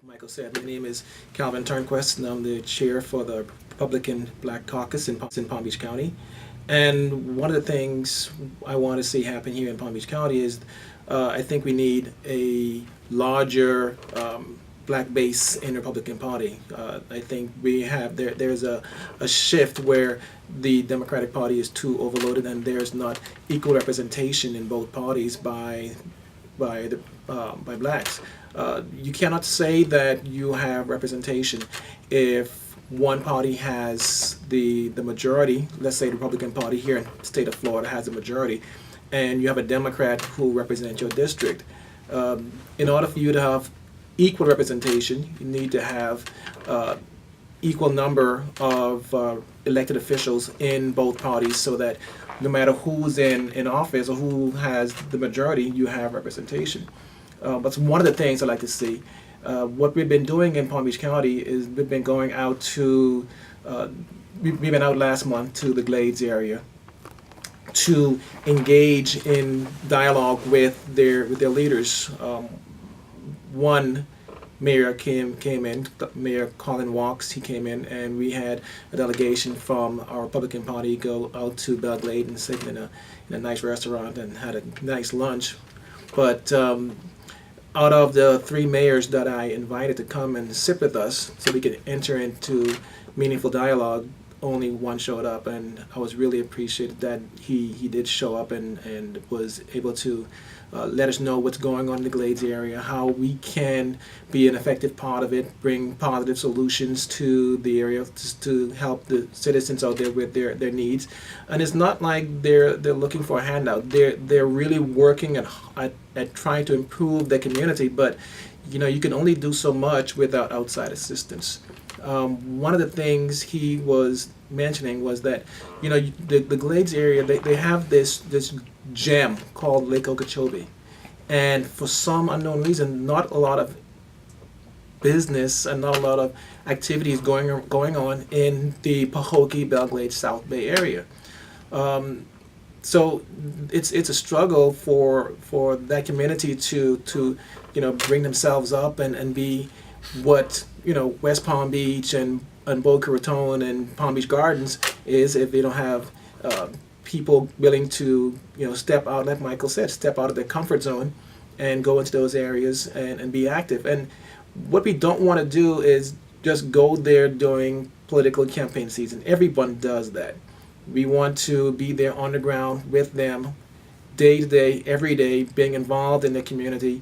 Like Michael said, my name is Calvin Turnquest, and I'm the chair for the Republican Black Caucus in Palm Beach County. And one of the things I want to see happen here in Palm Beach County is I think we need a larger black base in the Republican Party. I think we have there's a shift where the Democratic Party is too overloaded, and there's not equal representation in both parties by blacks. You cannot say that you have representation if one party has the majority. Let's say the Republican Party here in the state of Florida has a majority, and you have a Democrat who represents your district. In order for you to have equal representation, you need to have equal number of elected officials in both parties, so that no matter who's in office or who has the majority, you have representation. But one of the things I like to see, what we've been doing in Palm Beach County is we've been going out to, we've been out last month to the Glades area to engage in dialogue with their leaders. One mayor came in, Mayor Colin Walks. He came in, and we had a delegation from our Republican Party go out to Belle Glade and sit in a nice restaurant and had a nice lunch. But out of the three mayors that I invited to come and sit with us so we could enter into meaningful dialogue, only one showed up, and I was really appreciated that he did show up and was able to let us know what's going on in the Glades area, how we can be an effective part of it, bring positive solutions to the area to help the citizens out there with their needs. And it's not like they're looking for a handout. They're really working at trying to improve their community, but you can only do so much without outside assistance. One of the things he was mentioning was that the Glades area, they have this gem called Lake Okeechobee, and for some unknown reason, not a lot of business and not a lot of activities going on in the Pahokee, Belle Glade, South Bay area. So it's a struggle for that community to bring themselves up and be what West Palm Beach and Boca Raton and Palm Beach Gardens is, if they don't have people willing to step out, like Michael said, step out of their comfort zone and go into those areas and be active. And what we don't want to do is just go there during political campaign season. Everyone does that. We want to be there on the ground with them, day to day, every day, being involved in the community,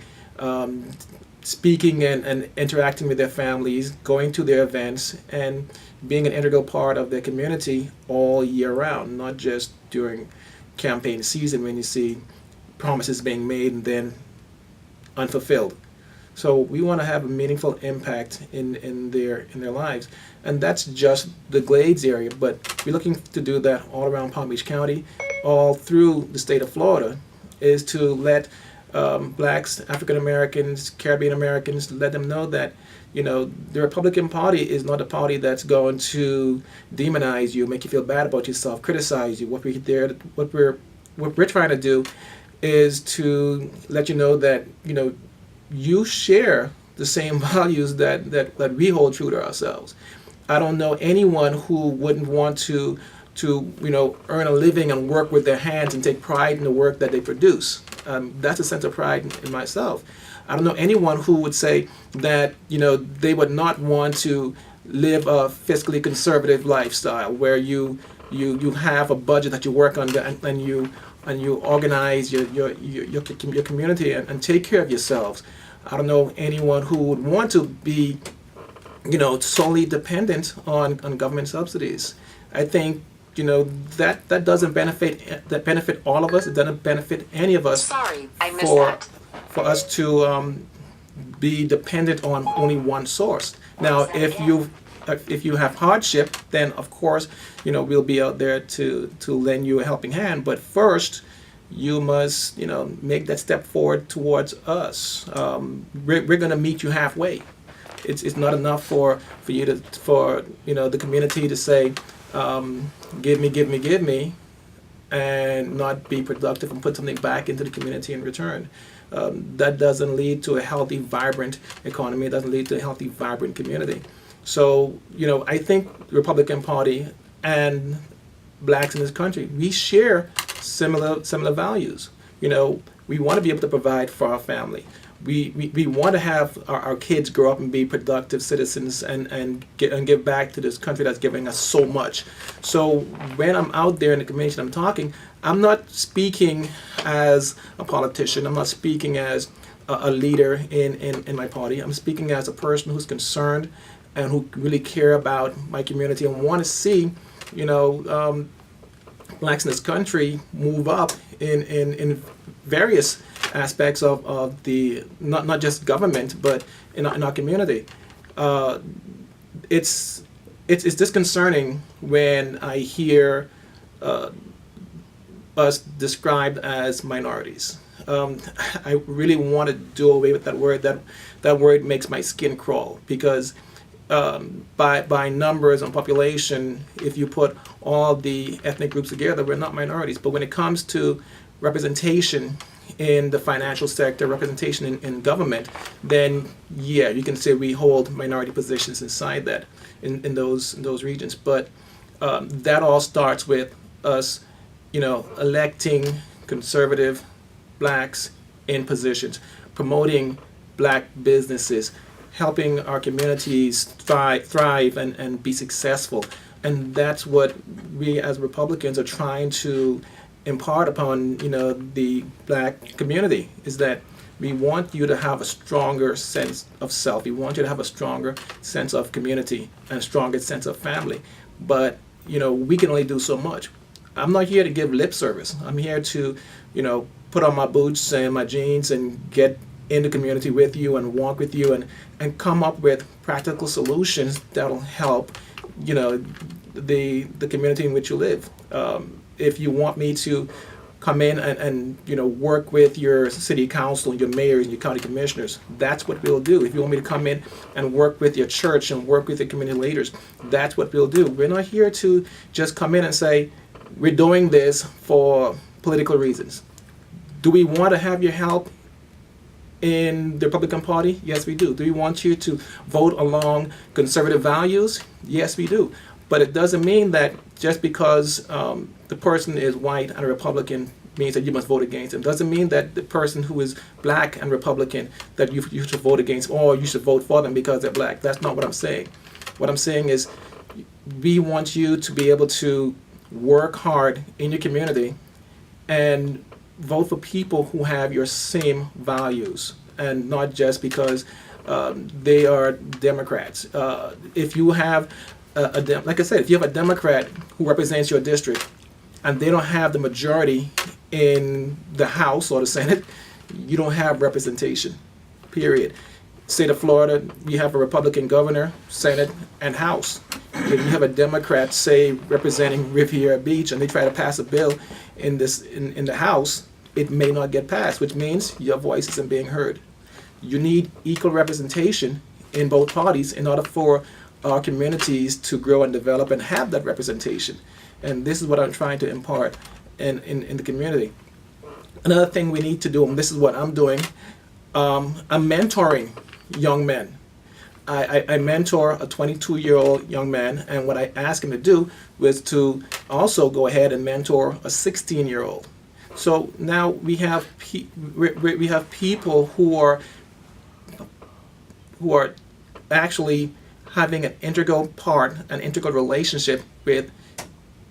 speaking and interacting with their families, going to their events, and being an integral part of their community all year round, not just during campaign season when you see promises being made and then unfulfilled. So we want to have a meaningful impact in their lives, and that's just the Glades area. But we're looking to do that all around Palm Beach County, all through the state of Florida, is to let blacks, African Americans, Caribbean Americans, let them know that the Republican Party is not a party that's going to demonize you, make you feel bad about yourself, criticize you. What we're trying to do is to let you know that you share the same values that we hold true to ourselves. I don't know anyone who wouldn't want to earn a living and work with their hands and take pride in the work that they produce. That's a sense of pride in myself. I don't know anyone who would say that they would not want to live a fiscally conservative lifestyle where you have a budget that you work under, and you organize your community and take care of yourselves. I don't know anyone who would want to be solely dependent on government subsidies. I think that doesn't benefit all of us. It doesn't benefit any of us. Sorry, I missed that. For us to be dependent on only one source. Now, if you have hardship, then of course we'll be out there to lend you a helping hand. But first, you must make that step forward towards us. We're going to meet you halfway. It's not enough for the community to say, give me, and not be productive and put something back into the community in return. that doesn't lead to a healthy, vibrant economy. It doesn't lead to a healthy, vibrant community. So, I think the Republican Party and blacks in this country, we share similar values. We want to be able to provide for our family. We want to have our kids grow up and be productive citizens and give back to this country that's giving us so much. So when I'm out there in the community and I'm talking, I'm not speaking as a politician. I'm not speaking as a leader in my party. I'm speaking as a person who's concerned and who really care about my community and want to see, blacks in this country move up in various aspects of the not just government but in our community. It's disconcerting when I hear us described as minorities. I really want to do away with that word. That word makes my skin crawl because by numbers and population, if you put all the ethnic groups together, we're not minorities. But when it comes to representation in the financial sector, representation in government, then yeah, you can say we hold minority positions inside that, in those regions. But that all starts with us, electing conservative blacks in positions, promoting black businesses, helping our communities thrive and be successful. And that's what we as Republicans are trying to impart upon the black community, is that we want you to have a stronger sense of self. We want you to have a stronger sense of community and a stronger sense of family. But we can only do so much. I'm not here to give lip service. I'm here to put on my boots and my jeans and get in the community with you and walk with you and come up with practical solutions that'll help the community in which you live. If you want me to come in and work with your city council, your mayors, and your county commissioners, that's what we'll do. If you want me to come in and work with your church and work with your community leaders, that's what we'll do. We're not here to just come in and say we're doing this for political reasons. Do we want to have your help in the Republican Party? Yes, we do. Do we want you to vote along conservative values? Yes, we do. But it doesn't mean that just because the person is white and a Republican means that you must vote against them. Doesn't mean that the person who is black and Republican that you should vote against or you should vote for them because they're black. That's not what I'm saying. What I'm saying is we want you to be able to work hard in your community and vote for people who have your same values and not just because they are Democrats. If you have like I said, if you have a Democrat who represents your district and they don't have the majority in the House or the Senate, you don't have representation, period. State of Florida, we have a Republican governor, Senate, and House. If you have a Democrat, say, representing Riviera Beach, and they try to pass a bill in the House, it may not get passed, which means your voice isn't being heard. You need equal representation in both parties in order for our communities to grow and develop and have that representation. And this is what I'm trying to impart in the community. Another thing we need to do, and this is what I'm doing, I'm mentoring young men. I mentor a 22-year-old young man, and what I asked him to do was to also go ahead and mentor a 16-year-old. So now we have people who are actually having an integral relationship with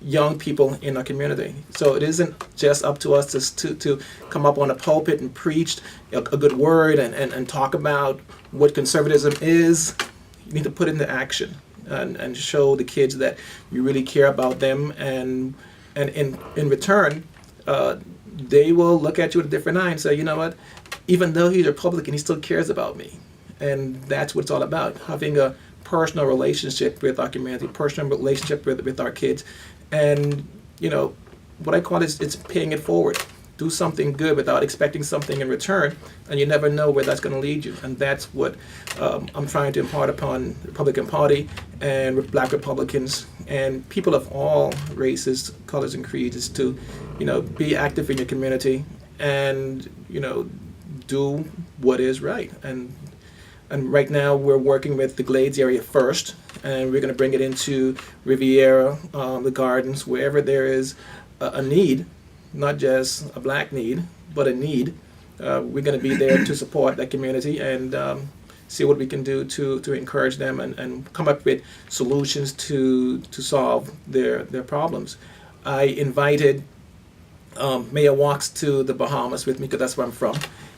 young people in our community. So it isn't just up to us to come up on a pulpit and preach a good word and talk about what conservatism is. You need to put it into action and show the kids that you really care about them, and in return, they will look at you with a different eye and say, you know what, even though he's a Republican, he still cares about me. And that's what it's all about, having a personal relationship with our community, personal relationship with our kids. And, what I call it's paying it forward. Do something good without expecting something in return, and you never know where that's going to lead you. And that's what I'm trying to impart upon the Republican Party and with Black Republicans and people of all races, colors, and creeds, is to, be active in your community and, do what is right. And right now we're working with the Glades area first, and we're going to bring it into Riviera, the Gardens, wherever there is a need, not just a black need, but a need. We're going to be there to support that community and see what we can do to encourage them and come up with solutions to solve their problems. I invited Mayor Walks to the Bahamas with me because that's where I'm from,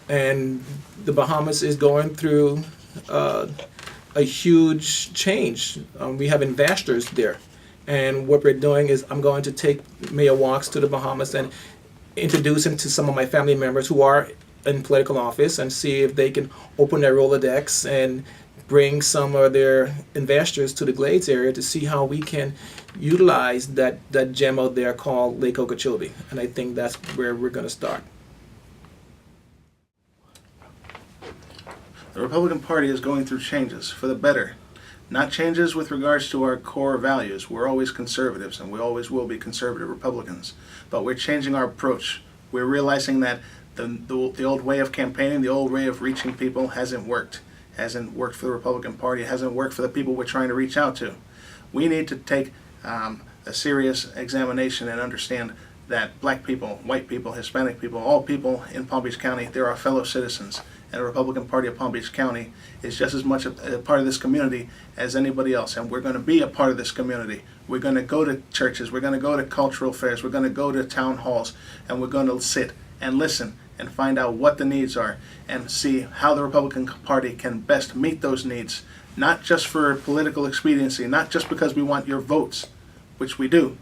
and the Bahamas is going through a huge change. We have investors there, and what we're doing is I'm going to take Mayor Walks to the Bahamas and introduce him to some of my family members who are in political office and see if they can open their Rolodex and bring some of their investors to the Glades area to see how we can utilize that gem out there called Lake Okeechobee. And I think that's where we're going to start. The Republican Party is going through changes for the better. Not changes with regards to our core values. We're always conservatives, and we always will be conservative Republicans. But we're changing our approach. We're realizing that the old way of campaigning, the old way of reaching people hasn't worked. Hasn't worked for the Republican Party. Hasn't worked for the people we're trying to reach out to. We need to take a serious examination and understand that black people, white people, Hispanic people, all people in Palm Beach County, they're our fellow citizens. And the Republican Party of Palm Beach County is just as much a part of this community as anybody else. And we're going to be a part of this community. We're going to go to churches. We're going to go to cultural fairs. We're going to go to town halls. And we're going to sit and listen and find out what the needs are and see how the Republican Party can best meet those needs. Not just for political expediency, not just because we want your votes, which we do,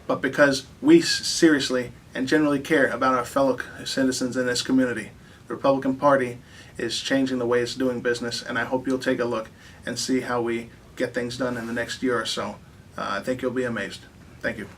but because we seriously and genuinely care about our fellow citizens in this community. The Republican Party is changing the way it's doing business, and I hope you'll take a look and see how we get things done in the next year or so. I think you'll be amazed. Thank you.